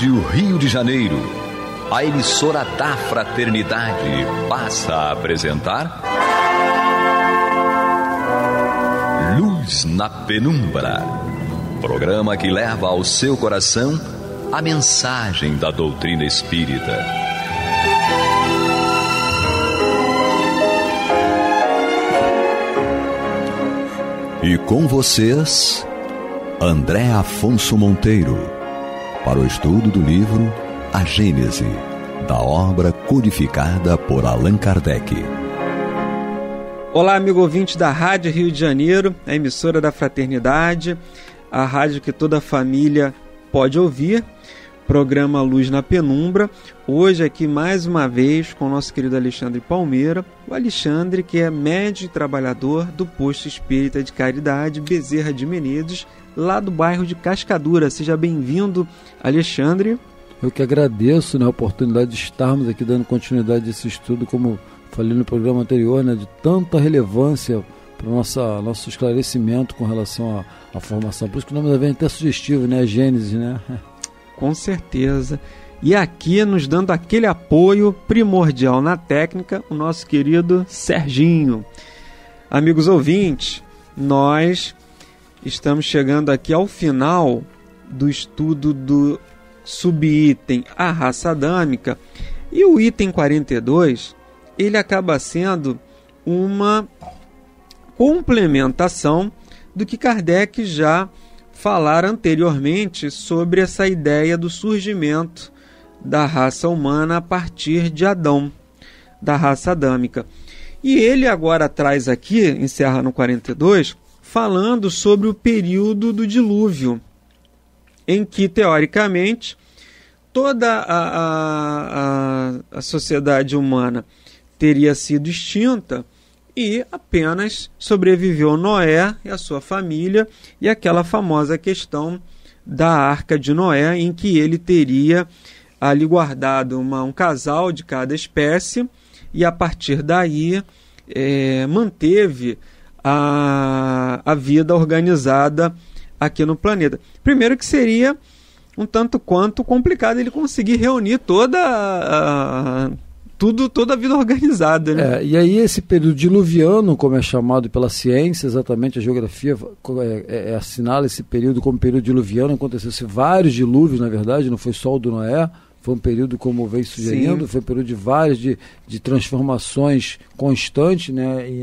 Rádio Rio de Janeiro, a emissora da Fraternidade, passa a apresentar Luz na Penumbra, programa que leva ao seu coração a mensagem da doutrina espírita. E com vocês, André Afonso Monteiro, para o estudo do livro A Gênese, da obra codificada por Allan Kardec. Olá, amigo ouvinte da Rádio Rio de Janeiro, a emissora da Fraternidade, a rádio que toda a família pode ouvir, programa Luz na Penumbra. Hoje aqui mais uma vez com o nosso querido Alexandre Palmeira, o Alexandre que é médium e trabalhador do Posto Espírita de Caridade Bezerra de Menezes, lá do bairro de Cascadura. Seja bem-vindo, Alexandre. Eu que agradeço a oportunidade de estarmos aqui dando continuidade a esse estudo, como falei no programa anterior, de tanta relevância para o nosso esclarecimento com relação à formação. Por isso que o nome da vem até sugestivo, a Gênese, Com certeza. E aqui, nos dando aquele apoio primordial na técnica, o nosso querido Serginho. Amigos ouvintes, nós estamos chegando aqui ao final do estudo do subitem A Raça Adâmica. E o item 42, ele acaba sendo uma complementação do que Kardec já falara anteriormente sobre essa ideia do surgimento da raça humana a partir de Adão, da raça adâmica. E ele agora traz aqui, encerra no 42, falando sobre o período do dilúvio, em que, teoricamente, toda a sociedade humana teria sido extinta e apenas sobreviveu Noé e a sua família e aquela famosa questão da Arca de Noé, em que ele teria ali guardado um casal de cada espécie e a partir daí manteve a vida organizada aqui no planeta. Primeiro que seria um tanto quanto complicado ele conseguir reunir toda a vida organizada, E aí esse período diluviano, como é chamado pela ciência, exatamente a geografia assinala esse período como período diluviano. Aconteceu-se vários dilúvios, na verdade, não foi só o do Noé, foi um período, como vem sugerindo, foi um período de várias de transformações constantes, e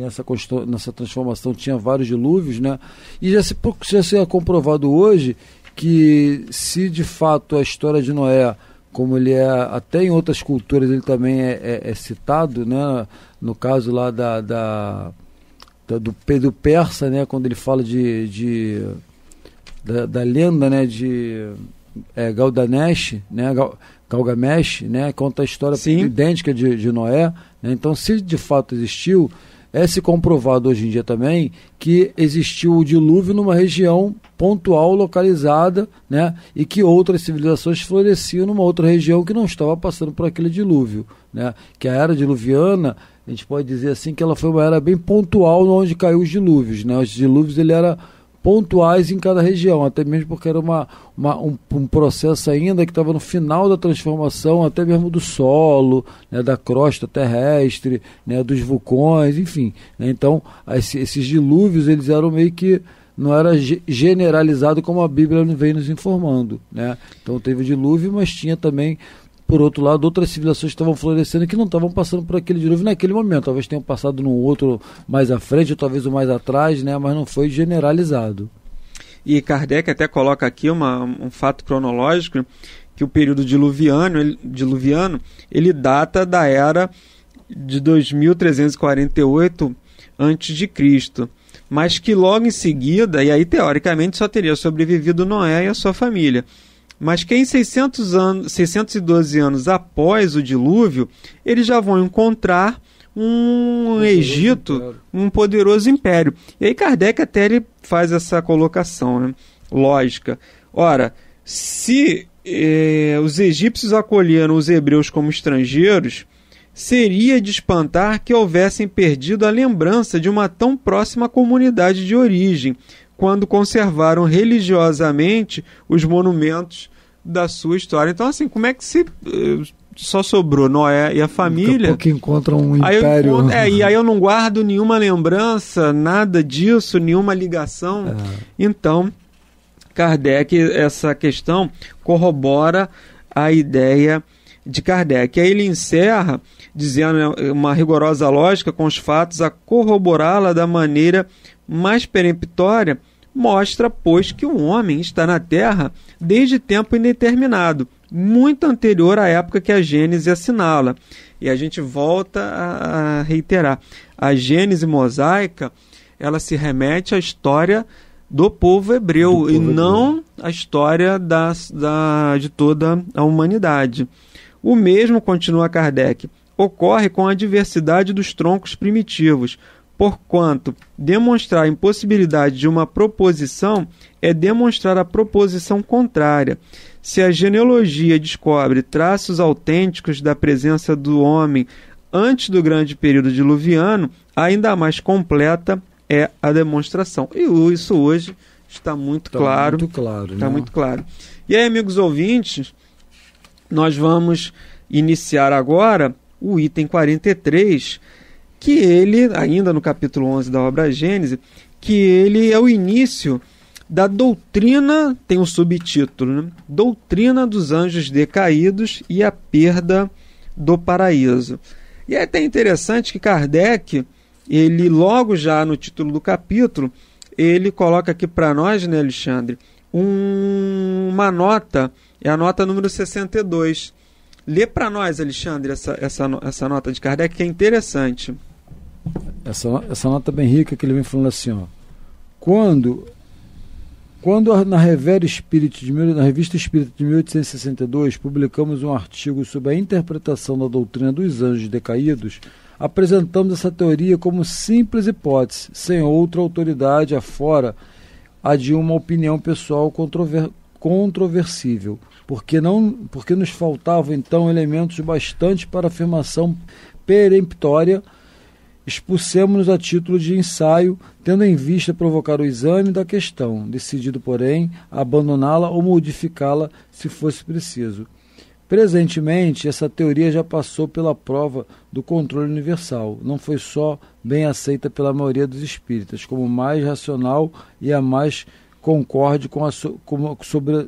nessa transformação tinha vários dilúvios, e já se é comprovado hoje que, se de fato a história de Noé, como ele é, até em outras culturas ele também é citado, no caso lá do persa, quando ele fala da lenda, de Galgamesh, conta a história idêntica de Noé, Então, se de fato existiu, é-se comprovado hoje em dia também que existiu o dilúvio numa região pontual, localizada, e que outras civilizações floresciam numa outra região que não estava passando por aquele dilúvio, que a era diluviana, a gente pode dizer assim que ela foi uma era bem pontual onde caiu os dilúvios, Os dilúvios ele era pontuais em cada região, até mesmo porque era um processo ainda que estava no final da transformação, até mesmo do solo, da crosta terrestre, dos vulcões, enfim. Então, esses dilúvios, eles eram meio que, não era generalizado como a Bíblia vem nos informando. Então, teve o dilúvio, mas tinha também, por outro lado, outras civilizações que estavam florescendo que não estavam passando por aquele dilúvio naquele momento. Talvez tenham passado num outro mais à frente, ou talvez o mais atrás, mas não foi generalizado. E Kardec até coloca aqui um fato cronológico, que o período diluviano ele data da era de 2348 a.C., mas que logo em seguida, e aí teoricamente só teria sobrevivido Noé e a sua família, mas que em 612 anos após o dilúvio, eles já vão encontrar um Egito, um poderoso império. E aí Kardec até ele faz essa colocação, lógica. Ora, se os egípcios acolheram os hebreus como estrangeiros, seria de espantar que houvessem perdido a lembrança de uma tão próxima comunidade de origem, quando conservaram religiosamente os monumentos da sua história. Então, assim, como é que se só sobrou Noé e a família? Daqui a pouco encontra um império. E aí eu não guardo nenhuma lembrança, nada disso, nenhuma ligação. Então, Kardec, essa questão corrobora a ideia de Kardec. Aí ele encerra dizendo uma rigorosa lógica com os fatos a corroborá-la da maneira mais peremptória, mostra, pois, que o homem está na Terra desde tempo indeterminado, muito anterior à época que a Gênese assinala. E a gente volta a reiterar, a Gênese mosaica, ela se remete à história do povo hebreu e não à história de toda a humanidade. O mesmo, continua Kardec, ocorre com a diversidade dos troncos primitivos, porquanto demonstrar a impossibilidade de uma proposição é demonstrar a proposição contrária. Se a genealogia descobre traços autênticos da presença do homem antes do grande período diluviano, ainda mais completa é a demonstração. E isso hoje está muito claro. Está muito claro. E aí, amigos ouvintes, nós vamos iniciar agora o item 43, que ele, ainda no capítulo 11 da obra Gênese, que ele é o início da doutrina, tem um subtítulo, né? Doutrina dos anjos decaídos e a perda do paraíso. E é até interessante que Kardec, ele logo já no título do capítulo, ele coloca aqui para nós, né, Alexandre, uma nota, é a nota número 62. Lê para nós, Alexandre, essa nota de Kardec, que é interessante. Essa nota bem rica, que ele vem falando assim, ó. Quando na Revista Espírita de 1862 publicamos um artigo sobre a interpretação da doutrina dos anjos decaídos, apresentamos essa teoria como simples hipótese, sem outra autoridade afora a de uma opinião pessoal controversível, porque nos faltavam então elementos bastantes para afirmação peremptória. Expusemos-nos a título de ensaio, tendo em vista provocar o exame da questão, decidido, porém, a abandoná-la ou modificá-la se fosse preciso. Presentemente, essa teoria já passou pela prova do controle universal. Não foi só bem aceita pela maioria dos espíritas, como mais racional e a mais concorde com a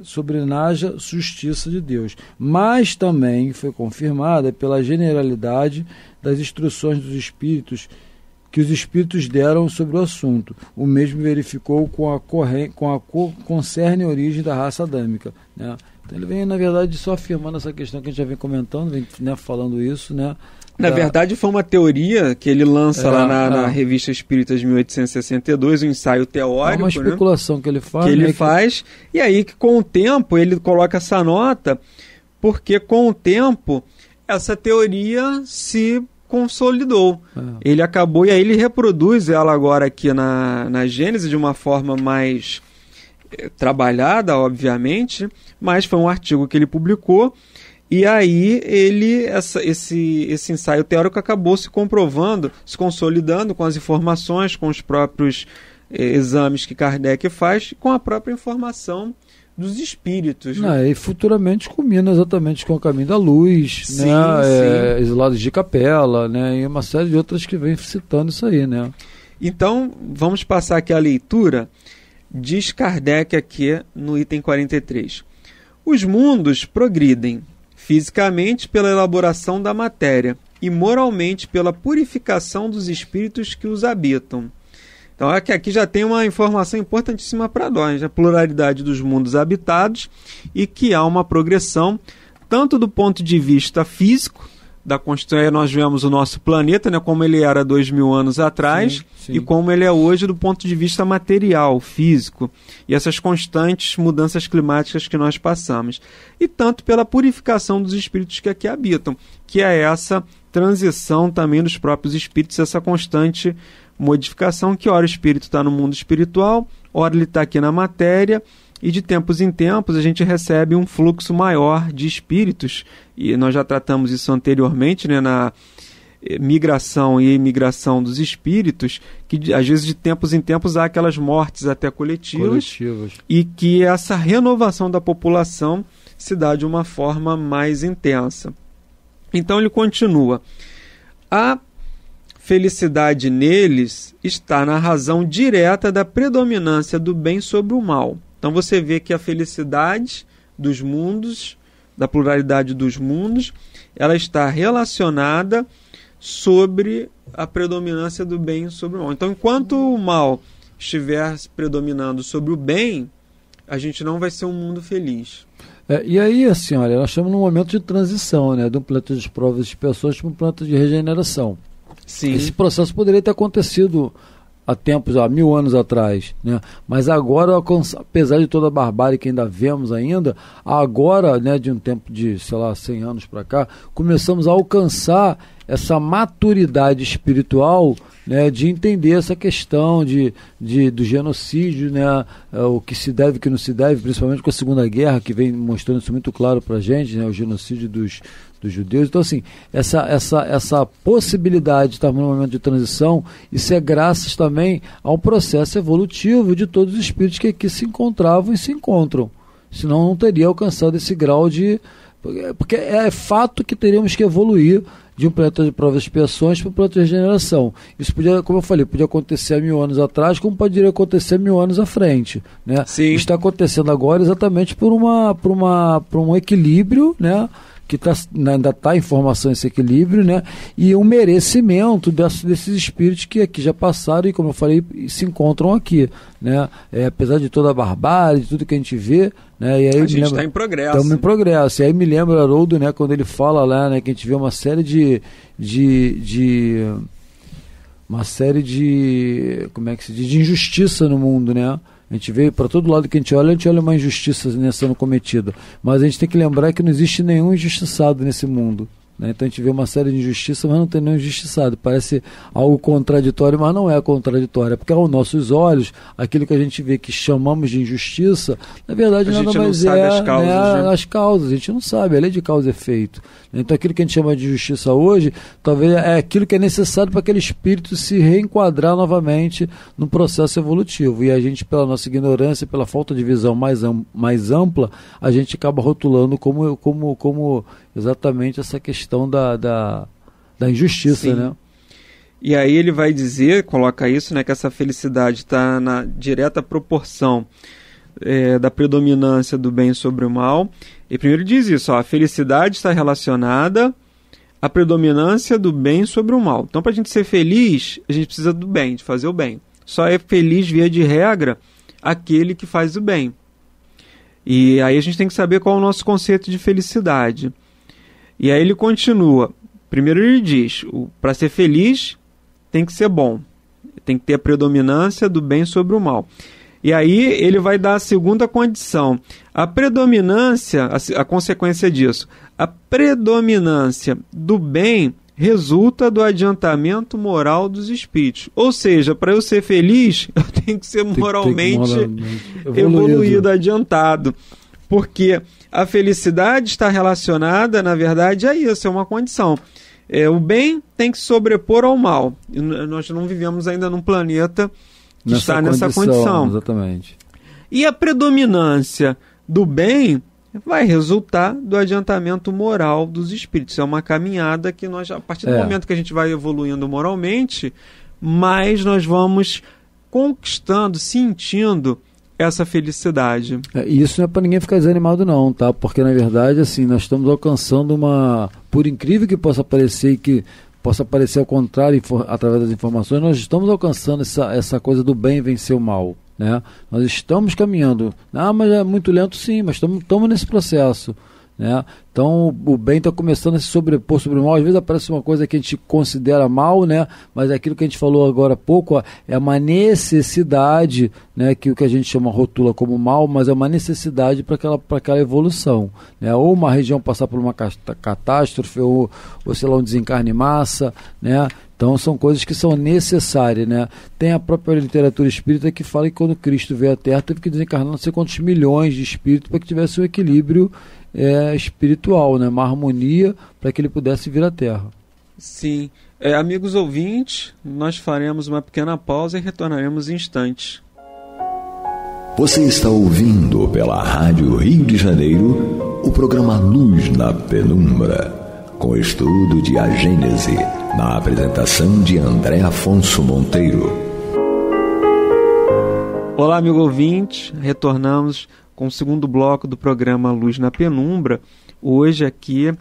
sobrenaja justiça de Deus, mas também foi confirmada pela generalidade das instruções dos espíritos que os espíritos deram sobre o assunto. O mesmo verificou com a concerne a origem da raça adâmica, né? Então ele vem, na verdade, só afirmando essa questão que a gente já vem comentando, vem, né, falando isso, né? Na verdade, foi uma teoria que ele lança lá na Revista Espírita de 1862, um ensaio teórico. É uma especulação, né, que ele faz. E aí que com o tempo ele coloca essa nota, porque com o tempo essa teoria se consolidou. Ele acabou, e aí ele reproduz ela agora aqui na Gênese de uma forma mais trabalhada, obviamente, mas foi um artigo que ele publicou. E aí esse ensaio teórico acabou se comprovando, se consolidando com as informações, com os próprios exames que Kardec faz, com a própria informação dos espíritos. E futuramente culmina exatamente com o Caminho da Luz, sim, né? Exilados de Capela, né? E uma série de outras que vem citando isso aí, né? Então, vamos passar aqui a leitura. Diz Kardec aqui no item 43. Os mundos progridem fisicamente pela elaboração da matéria e moralmente pela purificação dos espíritos que os habitam. Então aqui já tem uma informação importantíssima para nós, a pluralidade dos mundos habitados e que há uma progressão tanto do ponto de vista físico, da construção, nós vemos o nosso planeta, né, como ele era 2000 anos atrás, sim. E como ele é hoje do ponto de vista material, físico, e essas constantes mudanças climáticas que nós passamos. E tanto pela purificação dos espíritos que aqui habitam, que é essa transição também dos próprios espíritos, essa constante modificação, que ora o espírito está no mundo espiritual, ora ele está aqui na matéria, e de tempos em tempos a gente recebe um fluxo maior de espíritos, e nós já tratamos isso anteriormente, né, na migração e imigração dos espíritos, que às vezes de tempos em tempos há aquelas mortes até coletivas. E que essa renovação da população se dá de uma forma mais intensa. Então ele continua: a felicidade neles está na razão direta da predominância do bem sobre o mal. Então você vê que a felicidade dos mundos, da pluralidade dos mundos, ela está relacionada sobre a predominância do bem sobre o mal. Então, enquanto o mal estiver predominando sobre o bem, a gente não vai ser um mundo feliz. E aí, assim, olha, nós estamos num momento de transição, né, de um planeta de provas de pessoas para um planeta de regeneração. Sim. Esse processo poderia ter acontecido há tempos, há 1000 anos atrás, né? Mas agora, apesar de toda a barbárie que ainda vemos ainda, agora, né, de um tempo de, 100 anos para cá, começamos a alcançar essa maturidade espiritual, né, de entender essa questão do genocídio, né, o que se deve e o que não se deve, principalmente com a Segunda Guerra, que vem mostrando isso muito claro para a gente, né, o genocídio dos judeus. Então, assim, essa possibilidade de estarmos num momento de transição, isso é graças também ao processo evolutivo de todos os espíritos que aqui se encontravam e se encontram. Senão não teria alcançado esse grau de... Porque é fato que teríamos que evoluir de um planeta de provas e expiações para um planeta de regeneração. Isso podia, como eu falei, podia acontecer há 1000 anos atrás, como poderia acontecer 1000 anos à frente, né? Sim. Está acontecendo agora exatamente por um equilíbrio, né? Que ainda está em formação esse equilíbrio, né? E um merecimento desses espíritos que aqui já passaram e, como eu falei, se encontram aqui, né? Apesar de toda a barbárie, de tudo que a gente vê, né? E aí a gente está em progresso. Estamos em progresso. E aí me lembra, Haroldo, né, quando ele fala lá, né, que a gente vê uma série de como é que se diz, de injustiça no mundo, né? A gente vê para todo lado que a gente olha uma injustiça, né, sendo cometida. Mas a gente tem que lembrar que não existe nenhum injustiçado nesse mundo, né? Então a gente vê uma série de injustiças, mas não tem nenhum injustiçado. Parece algo contraditório, mas não é contraditório. Porque aos nossos olhos, aquilo que a gente vê que chamamos de injustiça, na verdade nada mais é as causas, né? As causas. A gente não sabe, a lei de causa e efeito. Então aquilo que a gente chama de justiça hoje, talvez é aquilo que é necessário para aquele espírito se reenquadrar novamente no processo evolutivo. E a gente, pela nossa ignorância, pela falta de visão mais ampla, a gente acaba rotulando como exatamente essa questão da injustiça. Sim. Né? E aí ele vai dizer, coloca isso, né, que essa felicidade está na direta proporção da predominância do bem sobre o mal. E primeiro diz isso, a felicidade está relacionada à predominância do bem sobre o mal. Então, para a gente ser feliz, a gente precisa do bem, de fazer o bem. Só é feliz, via de regra, aquele que faz o bem. E aí a gente tem que saber qual é o nosso conceito de felicidade. E aí ele continua. Primeiro ele diz, para ser feliz tem que ser bom. Tem que ter a predominância do bem sobre o mal. E aí ele vai dar a segunda condição. A predominância, a consequência disso, a predominância do bem resulta do adiantamento moral dos espíritos. Ou seja, para eu ser feliz, eu tenho que ser moralmente evoluído, adiantado. Porque a felicidade está relacionada, na verdade, a isso, é uma condição. O bem tem que se sobrepor ao mal. E nós não vivemos ainda num planeta que está nessa condição. Exatamente. E a predominância do bem vai resultar do adiantamento moral dos espíritos. É uma caminhada que nós, a partir do momento que a gente vai evoluindo moralmente, mais nós vamos conquistando, sentindo essa felicidade. E isso não é para ninguém ficar desanimado não, tá? Porque na verdade, assim, nós estamos alcançando uma, por incrível que possa parecer e que possa parecer ao contrário através das informações, nós estamos alcançando essa coisa do bem vencer o mal, né? Nós estamos caminhando. Mas é muito lento, sim, mas estamos nesse processo, né? Então o bem está começando a se sobrepor sobre o mal. Às vezes aparece uma coisa que a gente considera mal, né? Mas aquilo que a gente falou agora há pouco é uma necessidade, né? Que o que a gente chama, rotula como mal, mas é uma necessidade para aquela evolução, né? Ou uma região passar por uma catástrofe, ou sei lá, um desencarne em massa, né? Então são coisas que são necessárias, né? Tem a própria literatura espírita que fala que quando Cristo veio à Terra teve que desencarnar não sei quantos milhões de espíritos para que tivesse um equilíbrio espiritual, né? Uma harmonia para que ele pudesse vir à Terra. Sim. Amigos ouvintes, nós faremos uma pequena pausa e retornaremos em instantes. Você está ouvindo pela Rádio Rio de Janeiro o programa Luz na Penumbra, com estudo de A Gênese, na apresentação de André Afonso Monteiro. Olá, amigo ouvinte, retornamos com o segundo bloco do programa Luz na Penumbra. Hoje aqui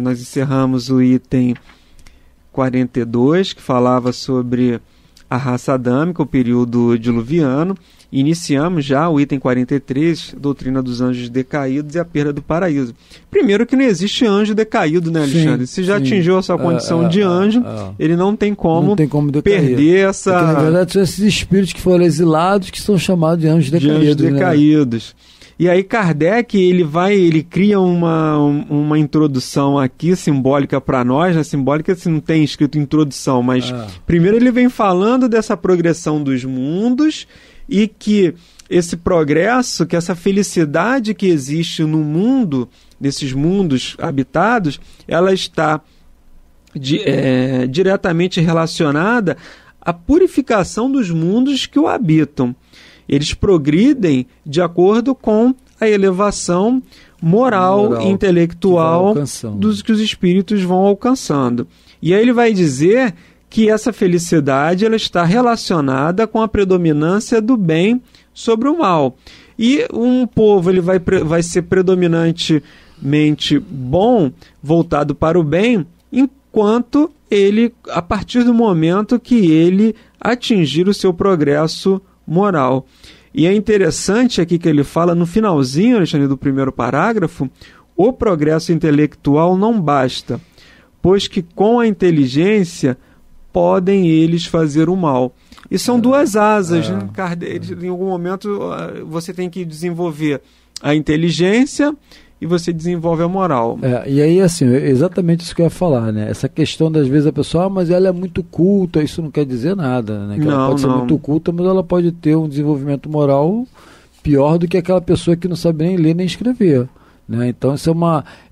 nós encerramos o item 42, que falava sobre a raça adâmica, o período diluviano. Iniciamos já o item 43, doutrina dos anjos decaídos e a perda do paraíso. Primeiro que não existe anjo decaído, né, Alexandre? Se já atingiu a sua condição de anjo, ele não tem como perder essa... Porque, na verdade, são esses espíritos que foram exilados que são chamados de anjos decaídos. Né? E aí Kardec, ele cria uma introdução aqui simbólica para nós, né? Simbólica se não tem escrito introdução, mas primeiro ele vem falando dessa progressão dos mundos e que esse progresso, que essa felicidade que existe no mundo, nesses mundos habitados, ela está diretamente relacionada à purificação dos mundos que o habitam. Eles progridem de acordo com a elevação moral e intelectual dos que os espíritos vão alcançando. E aí ele vai dizer que essa felicidade ela está relacionada com a predominância do bem sobre o mal. E um povo ele vai ser predominantemente bom, voltado para o bem, enquanto ele, a partir do momento que ele atingir o seu progresso moral. E é interessante aqui que ele fala no finalzinho, Alexandre, do primeiro parágrafo: o progresso intelectual não basta, pois que com a inteligência podem eles fazer o mal. E são duas asas, né? Em algum momento você tem que desenvolver a inteligência e você desenvolve a moral. E aí, assim, exatamente isso que eu ia falar, né? Essa questão das vezes a pessoa, mas ela é muito culta, isso não quer dizer nada, né? Que ela pode ser muito culta, mas ela pode ter um desenvolvimento moral pior do que aquela pessoa que não sabe nem ler nem escrever, né? Então isso é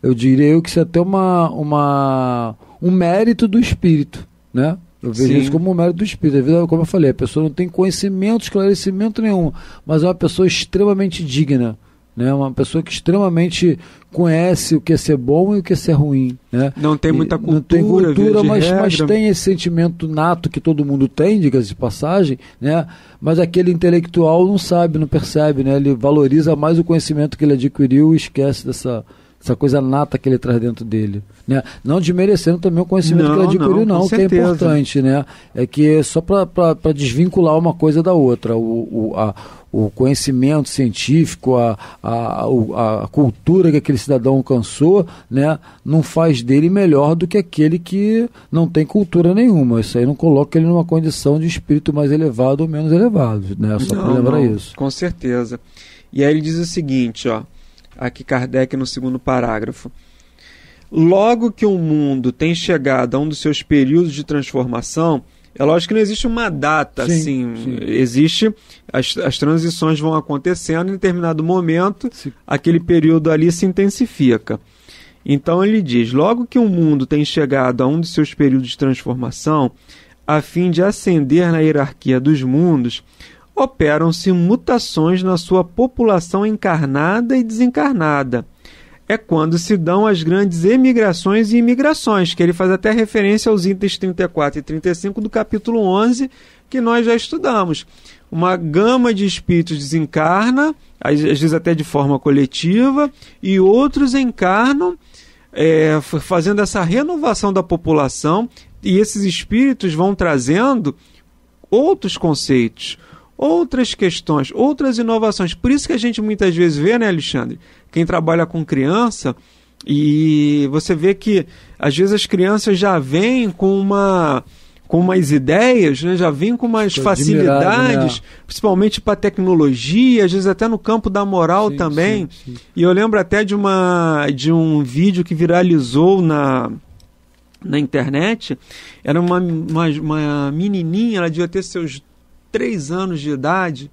eu diria que isso é até um mérito do espírito, né? Eu vejo isso como um mérito do espírito. Às vezes, como eu falei, a pessoa não tem conhecimento, esclarecimento nenhum, mas é uma pessoa extremamente digna, né? Uma pessoa que extremamente conhece o que é ser bom e o que é ser ruim, né? Não tem muita cultura, não tem cultura, mas tem esse sentimento nato que todo mundo tem, diga-se de passagem, né? Mas aquele intelectual não sabe, não percebe, né? Ele valoriza mais o conhecimento que ele adquiriu e esquece dessa coisa nata que ele traz dentro dele, né? Não desmerecendo também o conhecimento que ele adquiriu, não, que é importante, né? É que é só para desvincular uma coisa da outra. O conhecimento científico, a cultura que aquele cidadão alcançou, né, não faz dele melhor do que aquele que não tem cultura nenhuma. Isso aí não coloca ele numa condição de espírito mais elevado ou menos elevado, né? Só para lembrar isso. Com certeza. E aí ele diz o seguinte, aqui Kardec no segundo parágrafo: logo que o mundo tem chegado a um dos seus períodos de transformação, é lógico que não existe uma data, sim. Existe, as transições vão acontecendo, em determinado momento, aquele período ali se intensifica. Então ele diz: logo que o mundo tem chegado a um dos seus períodos de transformação, a fim de ascender na hierarquia dos mundos, operam-se mutações na sua população encarnada e desencarnada. É quando se dão as grandes emigrações e imigrações, que ele faz até referência aos itens 34 e 35 do capítulo 11, que nós já estudamos. Uma gama de espíritos desencarna, às vezes até de forma coletiva, e outros encarnam, fazendo essa renovação da população, e esses espíritos vão trazendo outros conceitos, outras questões, outras inovações. Por isso que a gente muitas vezes vê, né, Alexandre, quem trabalha com criança, e você vê que às vezes as crianças já vêm com umas ideias, né, já vêm com umas facilidades, principalmente para a tecnologia, às vezes até no campo da moral também. Sim. E eu lembro até de um vídeo que viralizou na internet. Era uma menininha, ela devia ter seus 3 anos de idade,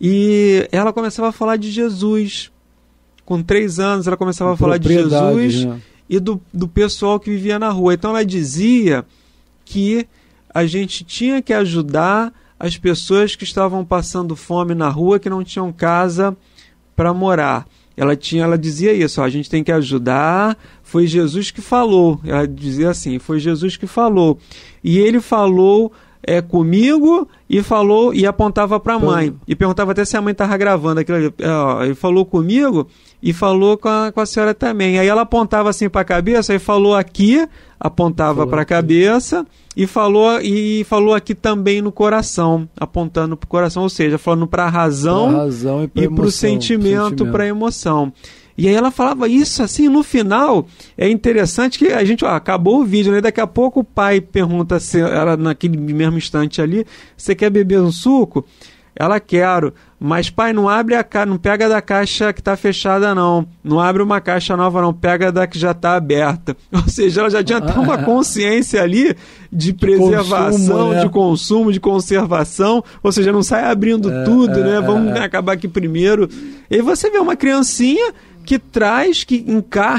e ela começava a falar de Jesus. Com 3 anos ela começava a falar de Jesus, né? E do pessoal que vivia na rua. Então ela dizia que a gente tinha que ajudar as pessoas que estavam passando fome na rua, que não tinham casa para morar. ela dizia isso, ó, a gente tem que ajudar, foi Jesus que falou. Ela dizia assim, foi Jesus que falou. E ele falou comigo e apontava para a mãe. E perguntava até se a mãe estava gravando aquilo ali. Ele falou comigo e falou com a senhora também. Aí ela apontava assim para a cabeça, aí falou aqui, apontava para a cabeça e falou aqui também no coração, apontando para o coração, ou seja, falando para a razão e para o sentimento, para a emoção. E aí ela falava isso assim, no final, é interessante que a gente, acabou o vídeo, né? Daqui a pouco o pai pergunta se ela, naquele mesmo instante ali, você quer beber um suco? Ela, quero, mas pai, não pega da caixa que está fechada não abre uma caixa nova não, pega da que já está aberta. Ou seja, ela já tinha até uma consciência ali de preservação, de consumo, de conservação, ou seja, não sai abrindo tudo, né? Vamos acabar aqui primeiro. E aí você vê uma criancinha que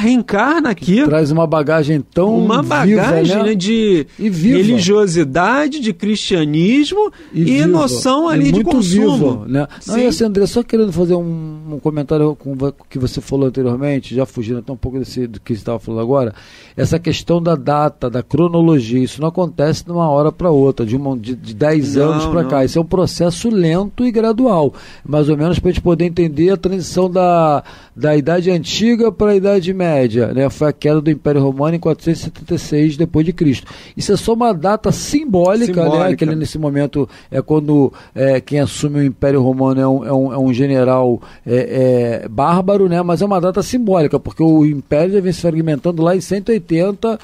reencarna aqui. Traz uma bagagem tão Uma bagagem, viva, né? De religiosidade, de cristianismo e noção ali de consumo. Vivo, né? Não, e assim, André, só querendo fazer um comentário com o que você falou anteriormente, já fugindo até um pouco do que você estava falando agora, essa questão da data, da cronologia, isso não acontece de uma hora para outra, de 10 anos para cá. Isso é um processo lento e gradual, mais ou menos para a gente poder entender a transição da Idade Antiga para a Idade Média, né? Foi a queda do Império Romano em 476 depois de Cristo. Isso é só uma data simbólica. Né? Que nesse momento é quando quem assume o Império Romano é um general bárbaro, né? Mas é uma data simbólica, porque o Império já vem se fragmentando lá em 180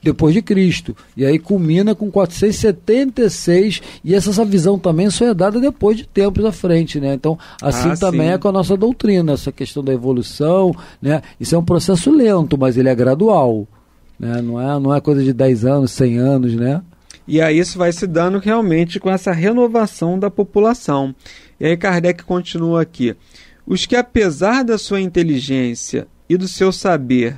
depois de Cristo, e aí culmina com 476, e essa visão também só é dada depois de tempos à frente, né? Então assim também é com a nossa doutrina, essa questão da evolução, né? Isso é um processo lento, mas ele é gradual, né? Não é coisa de 10 anos, 100 anos, né? E aí isso vai se dando realmente com essa renovação da população. E aí Kardec continua aqui: os que, apesar da sua inteligência e do seu saber,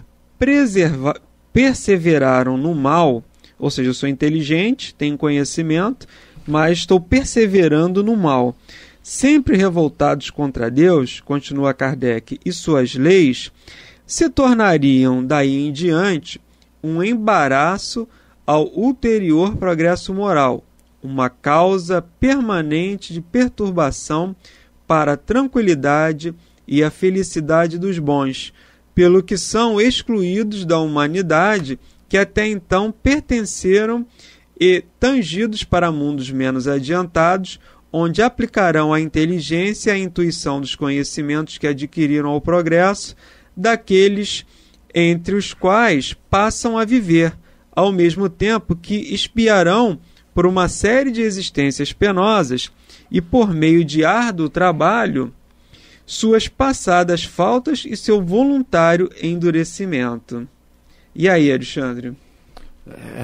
perseveraram no mal, ou seja, eu sou inteligente, tenho conhecimento, mas estou perseverando no mal, sempre revoltados contra Deus, continua Kardec, e suas leis, se tornariam daí em diante um embaraço ao ulterior progresso moral, uma causa permanente de perturbação para a tranquilidade e a felicidade dos bons, pelo que são excluídos da humanidade que até então pertenceram e tangidos para mundos menos adiantados, onde aplicarão a inteligência e a intuição dos conhecimentos que adquiriram ao progresso daqueles entre os quais passam a viver, ao mesmo tempo que expiarão por uma série de existências penosas e, por meio de árduo trabalho, suas passadas faltas e seu voluntário endurecimento. E aí, Alexandre?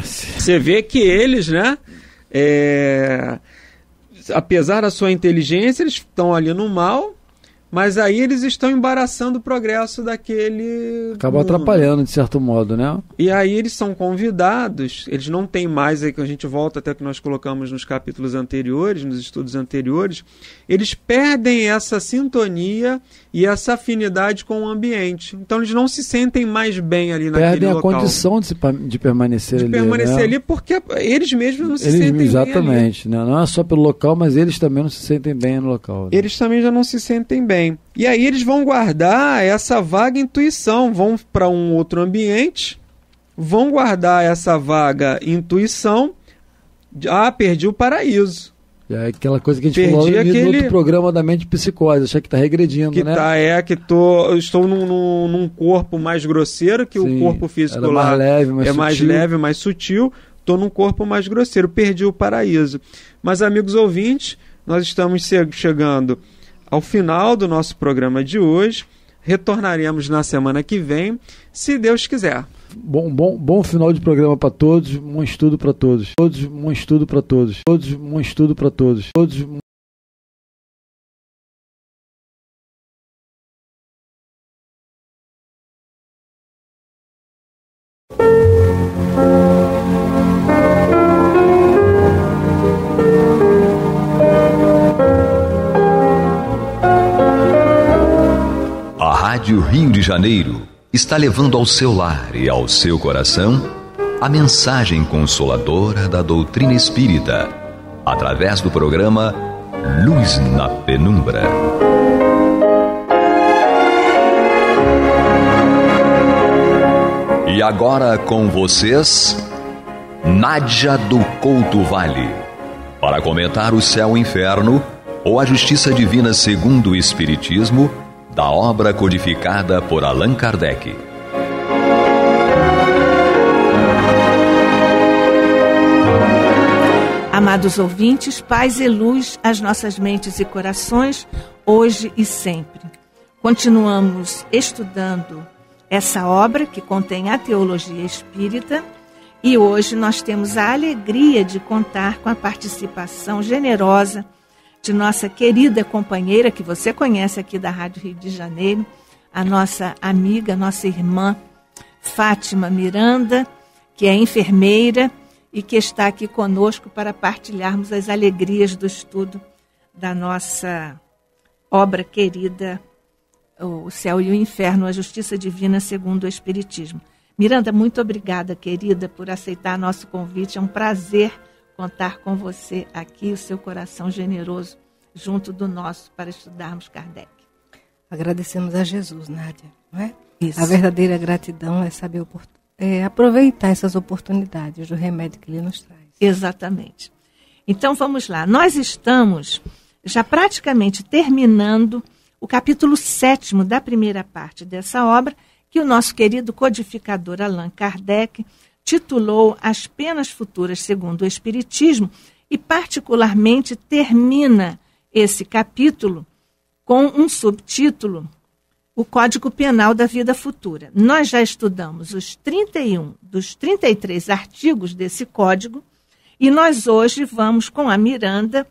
Você vê que eles, né? Apesar da sua inteligência, eles estão ali no mal, mas aí eles estão embaraçando o progresso daquele... Acaba atrapalhando, de certo modo, né? E aí eles são convidados, eles não têm mais, aí que a gente volta até que nós colocamos nos capítulos anteriores, nos estudos anteriores, eles perdem essa sintonia e essa afinidade com o ambiente. Então eles não se sentem mais bem ali naquele local. Perdem a condição de permanecer ali. De permanecer ali porque eles mesmos não se sentem bem ali. Exatamente. Não é só pelo local, mas eles também não se sentem bem no local. Né? Eles também já não se sentem bem. E aí eles vão guardar essa vaga intuição, vão para um outro ambiente, vão guardar essa vaga intuição, perdi o paraíso. É aquela coisa que a gente falou no outro programa da mente psicose, achar que está regredindo, né? Estou num corpo mais grosseiro, que o corpo físico lá mais leve, mais sutil, estou num corpo mais grosseiro, perdi o paraíso. Mas, amigos ouvintes, nós estamos chegando ao final do nosso programa de hoje. Retornaremos na semana que vem, se Deus quiser. Bom final de programa para todos, bom estudo para todos. Bom estudo para todos. Bom estudo para todos. Rádio Rio de Janeiro está levando ao seu lar e ao seu coração a mensagem consoladora da doutrina espírita, através do programa Luz na Penumbra. E agora com vocês, Nádia do Couto Vale, para comentar o céu e o inferno ou a justiça divina segundo o Espiritismo, da obra codificada por Allan Kardec. Amados ouvintes, paz e luz às nossas mentes e corações, hoje e sempre. Continuamos estudando essa obra que contém a teologia espírita e hoje nós temos a alegria de contar com a participação generosa de nossa querida companheira, que você conhece aqui da Rádio Rio de Janeiro, a nossa amiga, nossa irmã Fátima Miranda, que é enfermeira e que está aqui conosco para partilharmos as alegrias do estudo da nossa obra querida, O Céu e o Inferno, a Justiça Divina segundo o Espiritismo. Miranda, muito obrigada, querida, por aceitar nosso convite. É um prazer contar com você aqui, o seu coração generoso, junto do nosso, para estudarmos Kardec. Agradecemos a Jesus, Nádia, não é? Isso. A verdadeira gratidão é saber aproveitar essas oportunidades do remédio que Ele nos traz. Exatamente. Então vamos lá. Nós estamos já praticamente terminando o capítulo 7º da primeira parte dessa obra, que o nosso querido codificador Allan Kardec titulou As Penas Futuras segundo o Espiritismo e particularmente termina esse capítulo com um subtítulo, o Código Penal da Vida Futura. Nós já estudamos os 31 dos 33 artigos desse código e nós hoje vamos, com a Miranda,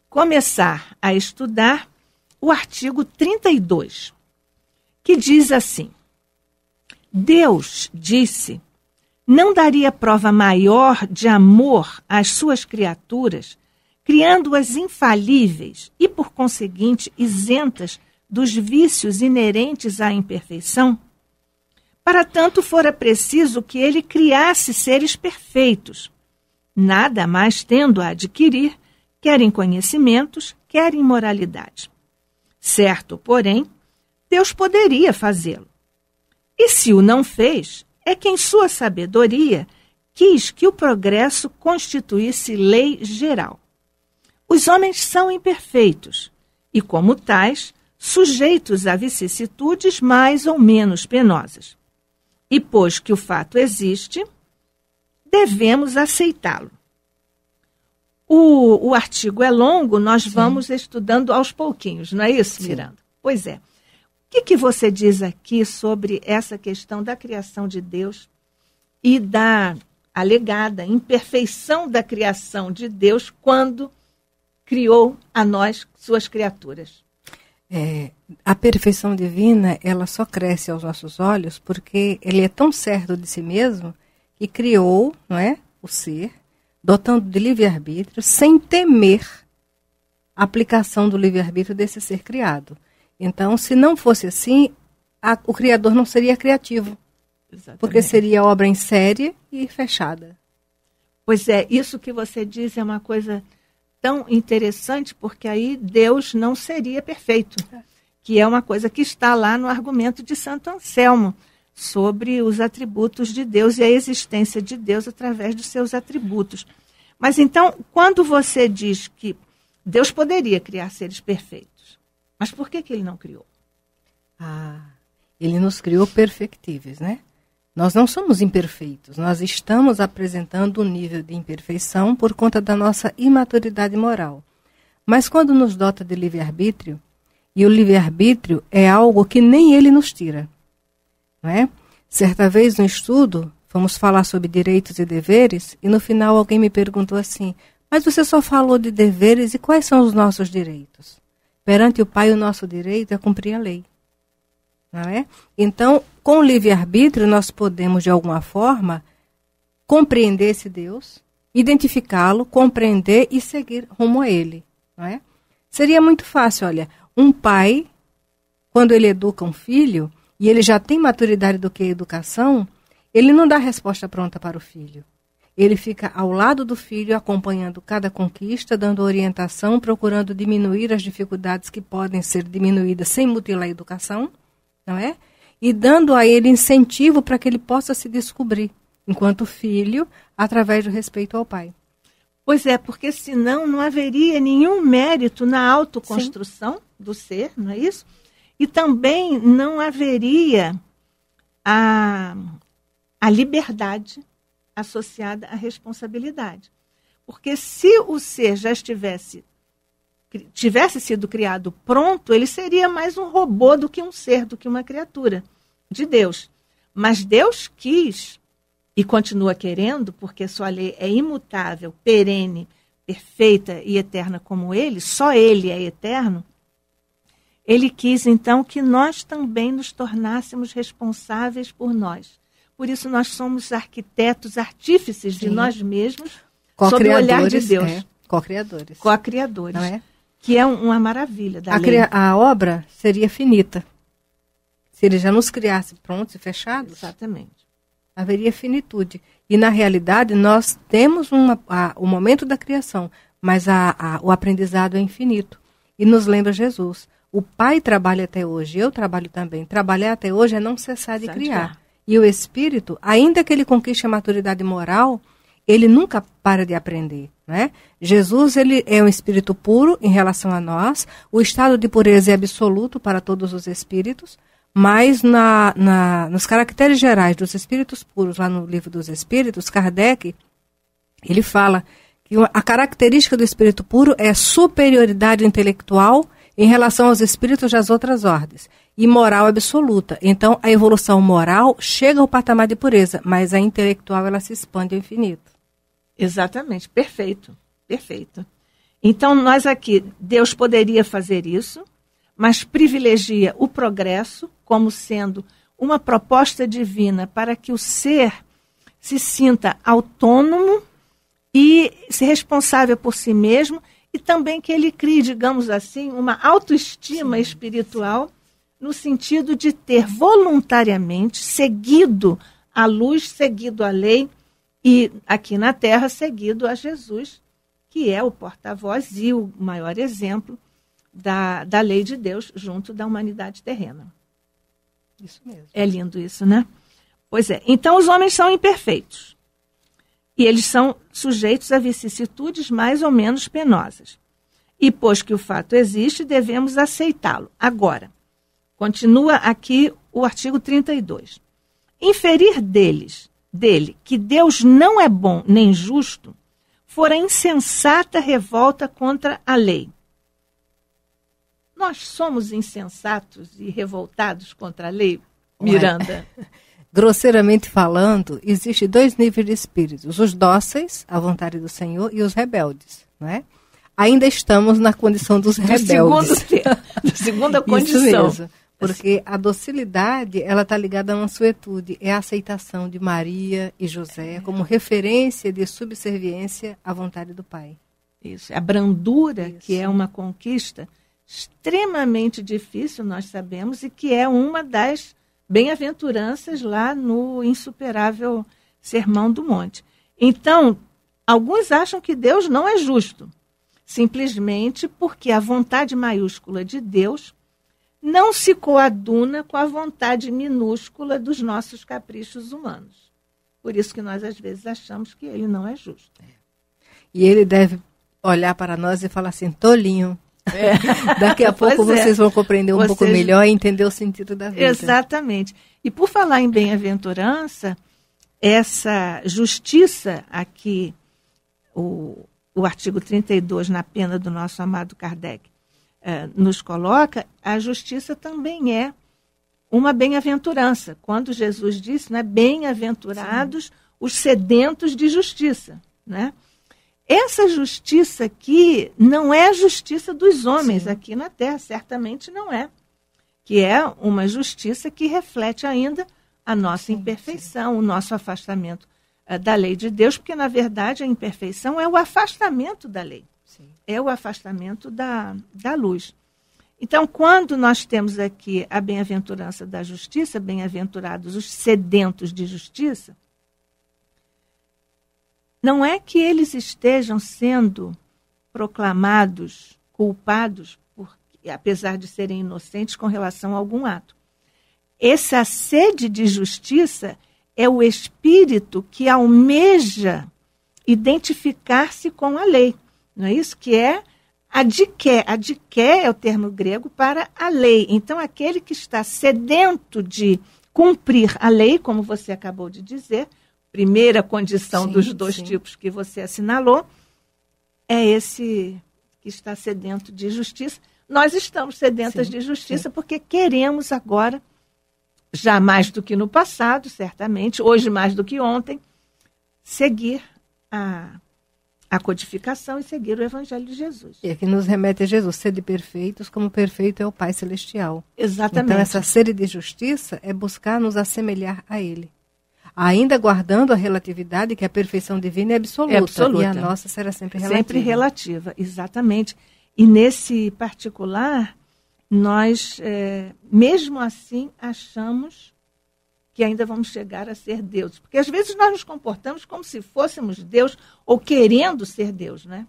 começar a estudar o artigo 32, que diz assim: Deus disse, não daria prova maior de amor às suas criaturas, criando-as infalíveis e, por conseguinte, isentas dos vícios inerentes à imperfeição? Para tanto, fora preciso que ele criasse seres perfeitos, nada mais tendo a adquirir, quer em conhecimentos, quer em moralidade. Certo, porém, Deus poderia fazê-lo. E se o não fez, é que em sua sabedoria quis que o progresso constituísse lei geral. Os homens são imperfeitos e, como tais, sujeitos a vicissitudes mais ou menos penosas. E, pois que o fato existe, devemos aceitá-lo. O artigo é longo, nós vamos estudando aos pouquinhos, não é isso, Miranda? Pois é. O que você diz aqui sobre essa questão da criação de Deus e da alegada imperfeição da criação de Deus quando criou a nós, suas criaturas? A perfeição divina, ela só cresce aos nossos olhos porque ele é tão certo de si mesmo que criou, não é, o ser, dotando de livre-arbítrio, sem temer a aplicação do livre-arbítrio desse ser criado. Então, se não fosse assim, o Criador não seria criativo. Exatamente. Porque seria obra em série e fechada. Pois é, isso que você diz é uma coisa tão interessante, porque aí Deus não seria perfeito, que é uma coisa que está lá no argumento de Santo Anselmo, sobre os atributos de Deus e a existência de Deus através dos seus atributos. Mas então, quando você diz que Deus poderia criar seres perfeitos, mas por que ele não criou? Ele nos criou perfectíveis, né? Nós não somos imperfeitos, nós estamos apresentando um nível de imperfeição por conta da nossa imaturidade moral. Mas quando nos dota de livre-arbítrio, e o livre-arbítrio é algo que nem ele nos tira, não é? Certa vez no estudo, fomos falar sobre direitos e deveres, e no final alguém me perguntou assim, mas você só falou de deveres e quais são os nossos direitos? Perante o Pai, o nosso direito é cumprir a lei. Não é? Então, com o livre-arbítrio, nós podemos, de alguma forma, compreender esse Deus, identificá-lo, compreender e seguir rumo a ele. Não é? Seria muito fácil, olha, um pai, quando ele educa um filho, e ele já tem maturidade do que a educação, ele não dá resposta pronta para o filho. Ele fica ao lado do filho, acompanhando cada conquista, dando orientação, procurando diminuir as dificuldades que podem ser diminuídas sem mutilar a educação, não é? E dando a ele incentivo para que ele possa se descobrir, enquanto filho, através do respeito ao pai. Pois é, porque senão não haveria nenhum mérito na autoconstrução do ser, não é isso? E também não haveria a liberdade associada à responsabilidade. Porque se o ser já tivesse sido criado pronto, ele seria mais um robô do que um ser, do que uma criatura de Deus. Mas Deus quis, e continua querendo, porque sua lei é imutável, perene, perfeita e eterna como ele, só ele é eterno. Ele quis, então, que nós também nos tornássemos responsáveis por nós. Por isso nós somos arquitetos, artífices de nós mesmos, sob o olhar de Deus. Co-criadores. Co-criadores. Não é? Que é uma maravilha da lei. A obra seria finita. Se ele já nos criasse prontos e fechados, exatamente, haveria finitude. E, na realidade, nós temos o momento da criação, mas o aprendizado é infinito. E nos lembra Jesus. O Pai trabalha até hoje, eu trabalho também. Trabalhar até hoje é não cessar de criar. E o Espírito, ainda que ele conquiste a maturidade moral, ele nunca para de aprender, né? Jesus, ele é um espírito puro em relação a nós, o estado de pureza é absoluto para todos os espíritos, mas nos caracteres gerais dos espíritos puros, lá no Livro dos Espíritos, Kardec, ele fala que a característica do espírito puro é superioridade intelectual em relação aos espíritos das outras ordens, e moral absoluta. Então, a evolução moral chega ao patamar de pureza, mas a intelectual ela se expande ao infinito. Exatamente, perfeito, perfeito. Então, nós aqui, Deus poderia fazer isso, mas privilegia o progresso como sendo uma proposta divina para que o ser se sinta autônomo e se responsável por si mesmo, e também que ele crie, digamos assim, uma autoestima espiritual, no sentido de ter voluntariamente seguido a luz, seguido a lei, e aqui na Terra seguido a Jesus, que é o porta-voz e o maior exemplo da lei de Deus junto da humanidade terrena. Isso mesmo. É lindo isso, né? Pois é. Então os homens são imperfeitos. E eles são sujeitos a vicissitudes mais ou menos penosas. E, pois que o fato existe, devemos aceitá-lo. Agora, continua aqui o artigo 32. Inferir dele, que Deus não é bom nem justo, fora insensata revolta contra a lei. Nós somos insensatos e revoltados contra a lei, Miranda? Grosseiramente falando, existem dois níveis de espíritos, os dóceis, à vontade do Senhor, e os rebeldes, não é? Ainda estamos na condição dos rebeldes. Segunda condição. Isso mesmo, porque a docilidade, ela está ligada a mansuetude, é a aceitação de Maria e José como referência de subserviência à vontade do Pai. Isso, a brandura, isso, que é uma conquista extremamente difícil, nós sabemos, e que é uma das bem-aventuranças lá no insuperável Sermão do Monte. Então, alguns acham que Deus não é justo, simplesmente porque a vontade maiúscula de Deus não se coaduna com a vontade minúscula dos nossos caprichos humanos. Por isso que nós, às vezes, achamos que ele não é justo. E ele deve olhar para nós e falar assim, tolinho. Daqui a pouco vocês vão compreender um pouco melhor e entender o sentido da vida. Exatamente. E por falar em bem-aventurança, essa justiça aqui, o artigo 32, na pena do nosso amado Kardec, nos coloca, a justiça também é uma bem-aventurança. Quando Jesus disse, né, bem-aventurados os sedentos de justiça, né? Essa justiça aqui não é a justiça dos homens, sim, aqui na Terra, certamente não é. Que é uma justiça que reflete ainda a nossa imperfeição, o nosso afastamento da lei de Deus, porque, na verdade, a imperfeição é o afastamento da lei, sim, é o afastamento da luz. Então, quando nós temos aqui a bem-aventurança da justiça, bem-aventurados os sedentos de justiça, não é que eles estejam sendo proclamados culpados, apesar de serem inocentes com relação a algum ato. Essa sede de justiça é o espírito que almeja identificar-se com a lei. Não é isso? Que é adiké. Adiké é o termo grego para a lei. Então, aquele que está sedento de cumprir a lei, como você acabou de dizer, primeira condição dos dois tipos que você assinalou, é esse que está sedento de justiça. Nós estamos sedentas de justiça porque queremos agora, já mais do que no passado, certamente, hoje mais do que ontem, seguir a codificação e seguir o Evangelho de Jesus. E que nos remete a Jesus, sede perfeitos, como perfeito é o Pai Celestial. Exatamente. Então, essa sede de justiça é buscar nos assemelhar a Ele. Ainda guardando a relatividade, que a perfeição divina é absoluta. É absoluta. E a nossa será sempre relativa. Sempre relativa, exatamente. E nesse particular, nós, mesmo assim, achamos que ainda vamos chegar a ser Deus. Porque às vezes nós nos comportamos como se fôssemos Deus ou querendo ser Deus, né?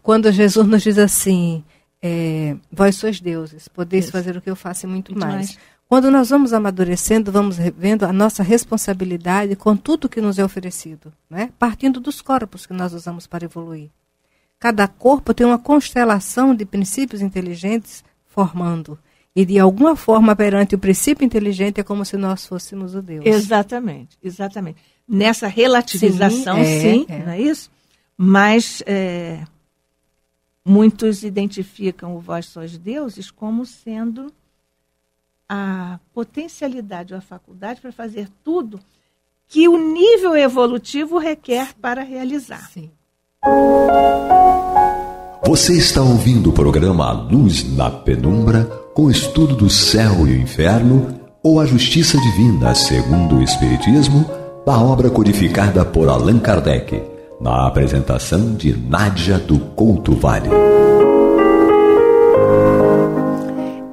Quando Jesus nos diz assim, vós sois deuses, podeis fazer o que eu faço e muito mais. Quando nós vamos amadurecendo, vamos vendo a nossa responsabilidade com tudo que nos é oferecido, né? Partindo dos corpos que nós usamos para evoluir. Cada corpo tem uma constelação de princípios inteligentes formando. E, de alguma forma, perante o princípio inteligente, é como se nós fôssemos o Deus. Exatamente, exatamente. Nessa relativização, não é isso? Mas muitos identificam o vós sois deuses como sendo a potencialidade ou a faculdade para fazer tudo que o nível evolutivo requer para realizar. Sim. Você está ouvindo o programa Luz na Penumbra, com o estudo do céu e o inferno, ou a justiça divina segundo o Espiritismo, da obra codificada por Allan Kardec, na apresentação de Nádia do Couto Vale.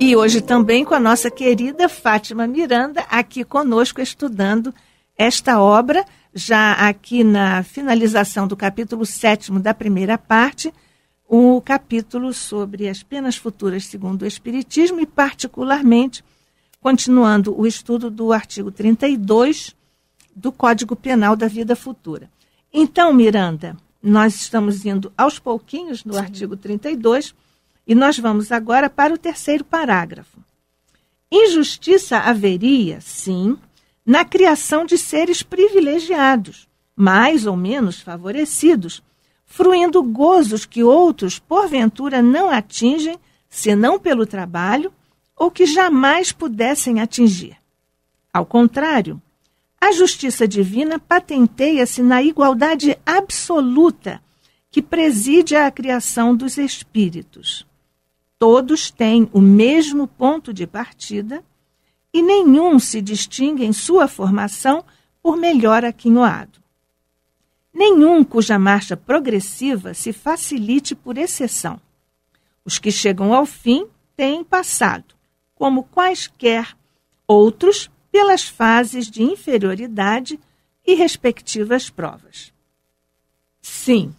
E hoje também com a nossa querida Fátima Miranda, aqui conosco estudando esta obra, já aqui na finalização do capítulo 7º da primeira parte, o capítulo sobre as penas futuras segundo o Espiritismo e, particularmente, continuando o estudo do artigo 32 do Código Penal da Vida Futura. Então, Miranda, nós estamos indo aos pouquinhos no artigo 32 e nós vamos agora para o terceiro parágrafo. Injustiça haveria, sim, na criação de seres privilegiados, mais ou menos favorecidos, fruindo gozos que outros, porventura, não atingem, senão pelo trabalho, ou que jamais pudessem atingir. Ao contrário, a justiça divina patenteia-se na igualdade absoluta que preside à criação dos espíritos. Todos têm o mesmo ponto de partida e nenhum se distingue em sua formação por melhor aquinhoado. Nenhum cuja marcha progressiva se facilite por exceção. Os que chegam ao fim têm passado, como quaisquer outros, pelas fases de inferioridade e respectivas provas. Sim.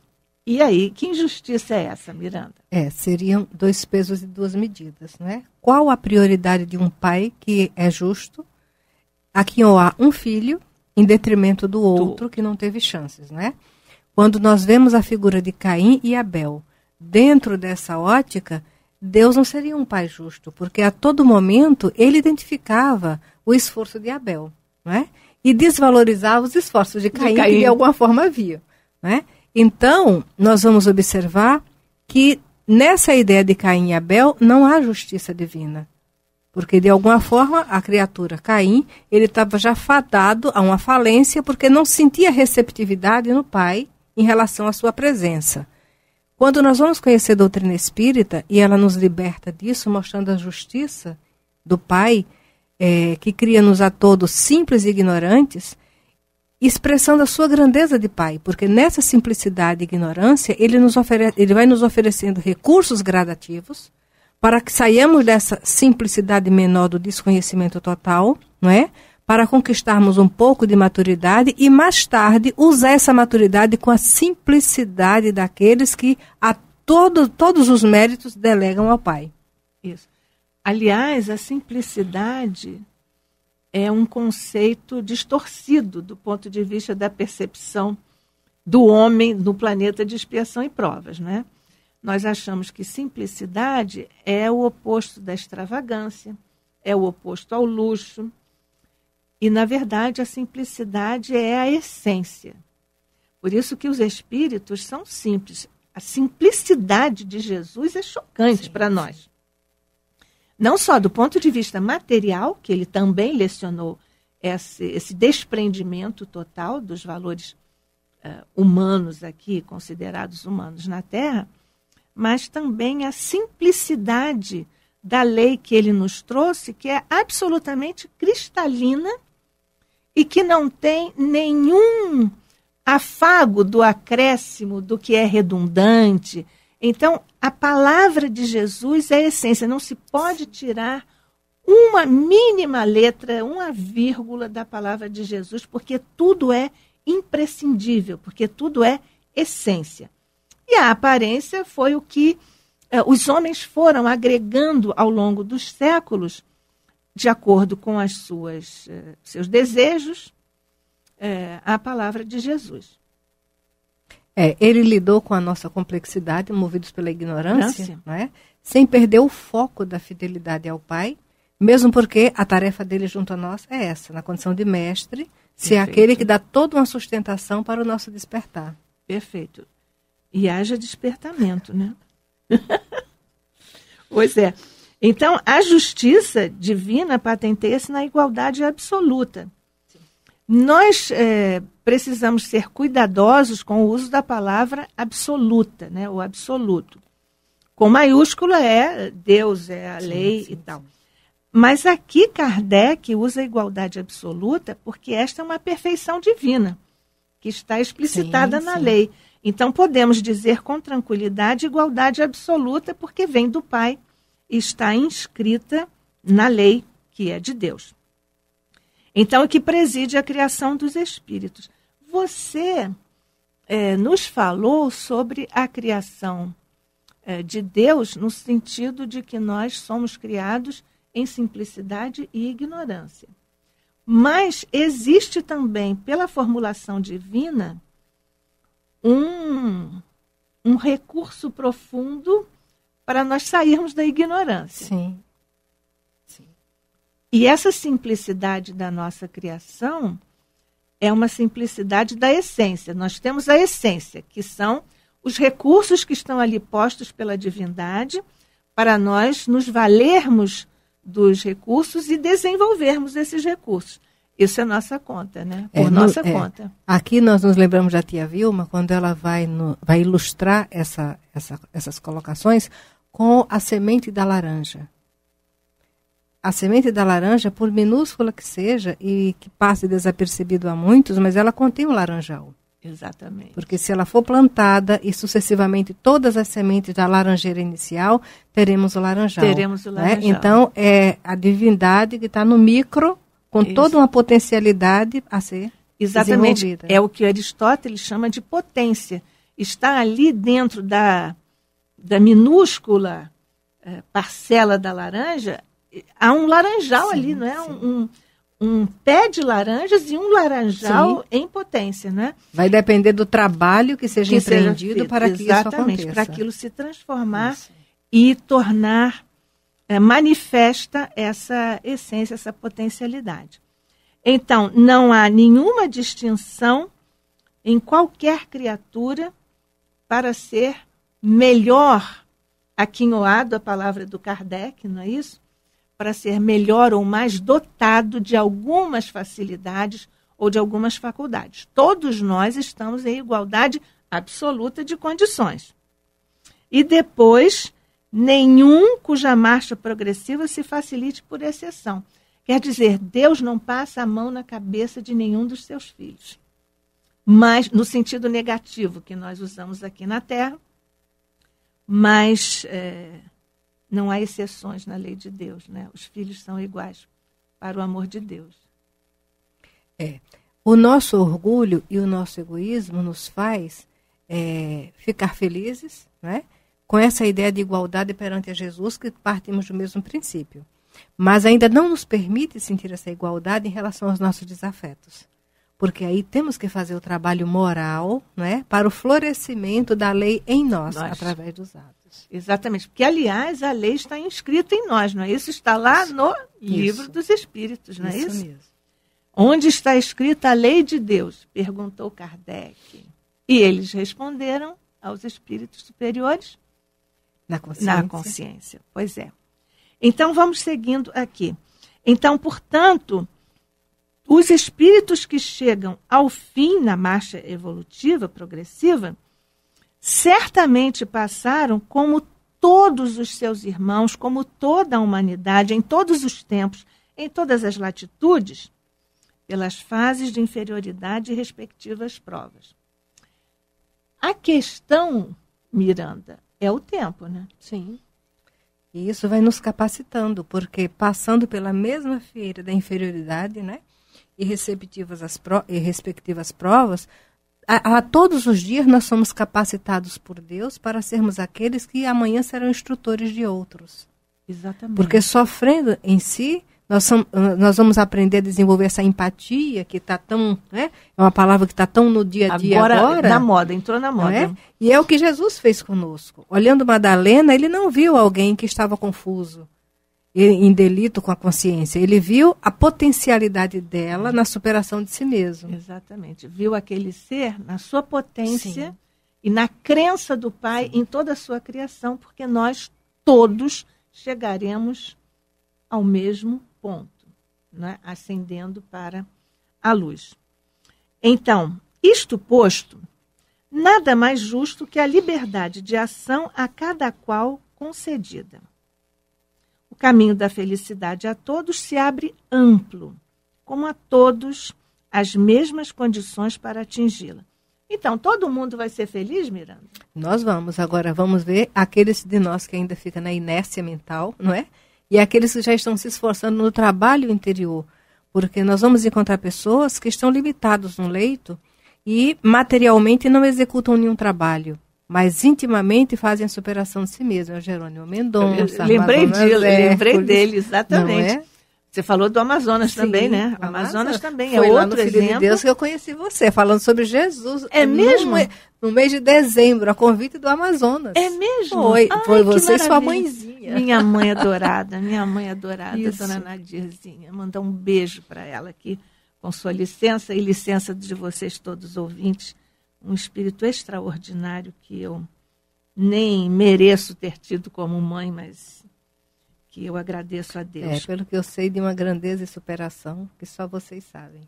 E aí, que injustiça é essa, Miranda? Seriam 2 pesos e 2 medidas, né? Qual a prioridade de um pai que é justo aquinhoar um filho em detrimento do outro que não teve chances, né? Quando nós vemos a figura de Caim e Abel, dentro dessa ótica, Deus não seria um pai justo, porque a todo momento ele identificava o esforço de Abel, né? E desvalorizava os esforços de Caim, que de alguma forma havia, né? Então, nós vamos observar que nessa ideia de Caim e Abel não há justiça divina. Porque, de alguma forma, a criatura Caim, ele estava já fadado a uma falência porque não sentia receptividade no pai em relação à sua presença. Quando nós vamos conhecer a doutrina espírita, e ela nos liberta disso, mostrando a justiça do pai, que cria-nos a todos simples e ignorantes, expressão da sua grandeza de Pai, porque nessa simplicidade e ignorância, ele vai nos oferecendo recursos gradativos para que saiamos dessa simplicidade menor do desconhecimento total, não é? Para conquistarmos um pouco de maturidade e mais tarde usar essa maturidade com a simplicidade daqueles que a todos os méritos delegam ao Pai. Isso. Aliás, a simplicidade é um conceito distorcido do ponto de vista da percepção do homem no planeta de expiação e provas, né? Nós achamos que simplicidade é o oposto da extravagância, é o oposto ao luxo, e, na verdade, a simplicidade é a essência. Por isso que os espíritos são simples. A simplicidade de Jesus é chocante para nós. Não só do ponto de vista material, que ele também lecionou esse desprendimento total dos valores humanos aqui, considerados humanos na Terra, mas também a simplicidade da lei que ele nos trouxe, que é absolutamente cristalina e que não tem nenhum afago do acréscimo, do que é redundante. Então, a palavra de Jesus é a essência, não se pode tirar uma mínima letra, uma vírgula da palavra de Jesus, porque tudo é imprescindível, porque tudo é essência. E a aparência foi o que os homens foram agregando ao longo dos séculos, de acordo com seus desejos, a palavra de Jesus. Ele lidou com a nossa complexidade, movidos pela ignorância, não é? Sem perder o foco da fidelidade ao Pai, mesmo porque a tarefa dele junto a nós é essa, na condição de mestre, ser aquele que dá toda uma sustentação para o nosso despertar. Perfeito. E haja despertamento, né? Pois é. Então, a justiça divina patenteia-se na igualdade absoluta. Sim. Nós precisamos ser cuidadosos com o uso da palavra absoluta, né? O absoluto. Com maiúscula é Deus, é a lei e tal. Mas aqui Kardec usa a igualdade absoluta porque esta é uma perfeição divina, que está explicitada na lei. Então, podemos dizer com tranquilidade igualdade absoluta porque vem do Pai e está inscrita na lei que é de Deus. Então, o que preside a criação dos espíritos. Você nos falou sobre a criação de Deus no sentido de que nós somos criados em simplicidade e ignorância. Mas existe também, pela formulação divina, um recurso profundo para nós sairmos da ignorância. Sim. E essa simplicidade da nossa criação é uma simplicidade da essência. Nós temos a essência, que são os recursos que estão ali postos pela divindade para nós nos valermos dos recursos e desenvolvermos esses recursos. Isso é nossa conta, né? Por nossa conta. Aqui nós nos lembramos da tia Vilma, quando ela vai ilustrar essas colocações com a semente da laranja. A semente da laranja, por minúscula que seja, e que passe desapercebido a muitos, mas ela contém o laranjal. Exatamente. Porque se ela for plantada e sucessivamente todas as sementes da laranjeira inicial, teremos o laranjal. Teremos o laranjal. Né? Então, é a divindade que está no micro, com toda uma potencialidade a ser desenvolvida. É o que Aristóteles chama de potência. Está ali dentro da minúscula parcela da laranja, há um laranjal ali, não é? Um pé de laranjas e um laranjal em potência, né? Vai depender do trabalho que seja empreendido para que isso aconteça. Exatamente, para aquilo se transformar e tornar manifesta essa essência, essa potencialidade. Então, não há nenhuma distinção em qualquer criatura para ser melhor, aquinhoado a palavra do Kardec, não é isso? Para ser melhor ou mais dotado de algumas facilidades ou de algumas faculdades. Todos nós estamos em igualdade absoluta de condições. E depois, nenhum cuja marcha progressiva se facilite por exceção. Quer dizer, Deus não passa a mão na cabeça de nenhum dos seus filhos. mas no sentido negativo que nós usamos aqui na Terra, mas não há exceções na lei de Deus, né? Os filhos são iguais para o amor de Deus. O nosso orgulho e o nosso egoísmo nos faz ficar felizes, né? Com essa ideia de igualdade perante a Jesus, que partimos do mesmo princípio. Mas ainda não nos permite sentir essa igualdade em relação aos nossos desafetos. Porque aí temos que fazer o trabalho moral, né, para o florescimento da lei em nós, através dos atos. Exatamente, porque, aliás, a lei está inscrita em nós, não é isso? Está lá no livro dos Espíritos, não é isso? Isso mesmo. Onde está escrita a lei de Deus? Perguntou Kardec. E eles responderam aos espíritos superiores? Na consciência. Pois é. Então, vamos seguindo aqui. Então, portanto, os espíritos que chegam ao fim na marcha evolutiva, progressiva, certamente passaram, como todos os seus irmãos, como toda a humanidade, em todos os tempos, em todas as latitudes, pelas fases de inferioridade e respectivas provas. A questão, Miranda, é o tempo, né? Sim. E isso vai nos capacitando, porque passando pela mesma feira da inferioridade, né? E respectivas provas, a todos os dias nós somos capacitados por Deus para sermos aqueles que amanhã serão instrutores de outros. Exatamente. Porque sofrendo em si, nós vamos aprender a desenvolver essa empatia que está tão, né? É uma palavra que está tão no dia a dia agora. Na moda, entrou na moda. É? E é o que Jesus fez conosco. Olhando Madalena, ele não viu alguém que estava confuso, em delito com a consciência. Ele viu a potencialidade dela na superação de si mesmo. Exatamente. Viu aquele ser na sua potência. Sim. E na crença do Pai em toda a sua criação, porque nós todos chegaremos ao mesmo ponto, né? Ascendendo para a luz. Então, isto posto, nada mais justo que a liberdade de ação a cada qual concedida. O caminho da felicidade a todos se abre amplo, como a todos as mesmas condições para atingi-la. Então, todo mundo vai ser feliz, Miranda? Nós vamos. Agora, vamos ver aqueles de nós que ainda ficam na inércia mental, não é? E aqueles que já estão se esforçando no trabalho interior. Porque nós vamos encontrar pessoas que estão limitados no leito e materialmente não executam nenhum trabalho, mas intimamente fazem a superação de si mesmo. É o Jerônimo Mendonça, lembrei dele, exatamente. Não é? Você falou do Amazonas. Sim, também, né? O Amazonas também é outro exemplo. Filho de Deus que eu conheci você, falando sobre Jesus. É mesmo? No mês de dezembro, a convite do Amazonas. É mesmo? Foi você e sua mãezinha. Minha mãe adorada, Isso. Dona Nadirzinha. Mandar um beijo para ela aqui, com sua licença e licença de vocês todos ouvintes. Um espírito extraordinário que eu nem mereço ter tido como mãe, mas que eu agradeço a Deus. Pelo que eu sei, de uma grandeza e superação que só vocês sabem.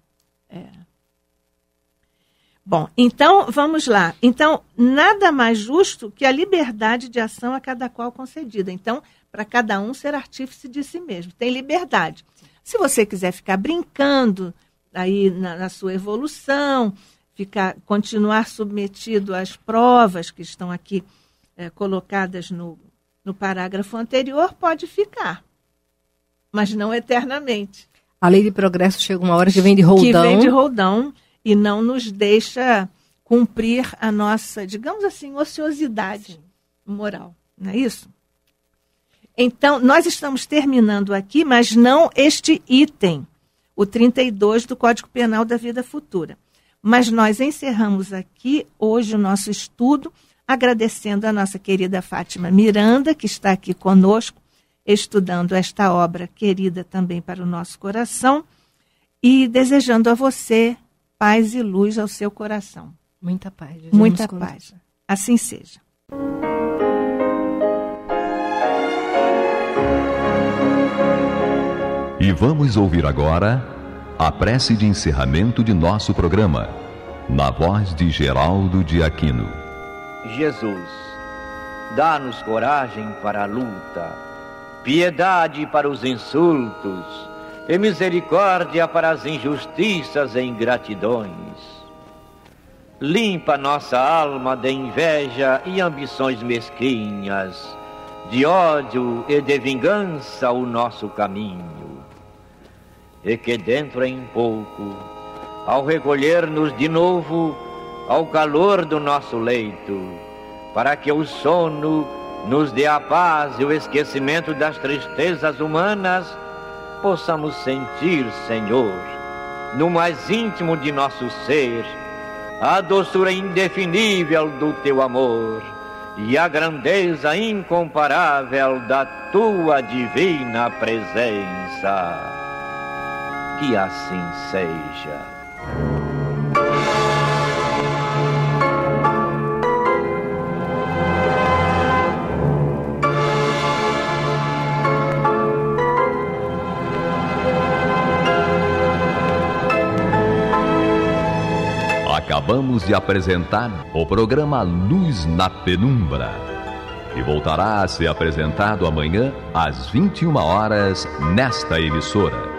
Bom, então, vamos lá. Então, nada mais justo que a liberdade de ação a cada qual concedida. Então, para cada um ser artífice de si mesmo. Tem liberdade. Se você quiser ficar brincando aí na sua evolução, continuar submetido às provas que estão aqui colocadas no parágrafo anterior, pode ficar, mas não eternamente. A lei de progresso chega uma hora que vem de roldão. Que vem de roldão e não nos deixa cumprir a nossa, digamos assim, ociosidade moral. Não é isso? Então, nós estamos terminando aqui, mas não este item, o 32 do Código Penal da Vida Futura. Mas nós encerramos aqui hoje o nosso estudo, agradecendo a nossa querida Fátima Miranda, que está aqui conosco, estudando esta obra querida também para o nosso coração, e desejando a você paz e luz ao seu coração. Muita paz. Muita paz. Assim seja. E vamos ouvir agora a prece de encerramento de nosso programa, na voz de Geraldo de Aquino. Jesus, dá-nos coragem para a luta, piedade para os insultos e misericórdia para as injustiças e ingratidões. limpa nossa alma de inveja e ambições mesquinhas, de ódio e de vingança o nosso caminho. E que dentro em pouco, ao recolher-nos de novo ao calor do nosso leito, para que o sono nos dê a paz e o esquecimento das tristezas humanas, possamos sentir, Senhor, no mais íntimo de nosso ser, a doçura indefinível do Teu amor e a grandeza incomparável da Tua divina presença. Que assim seja. Acabamos de apresentar o programa Luz na Penumbra, que voltará a ser apresentado amanhã às 21 horas nesta emissora.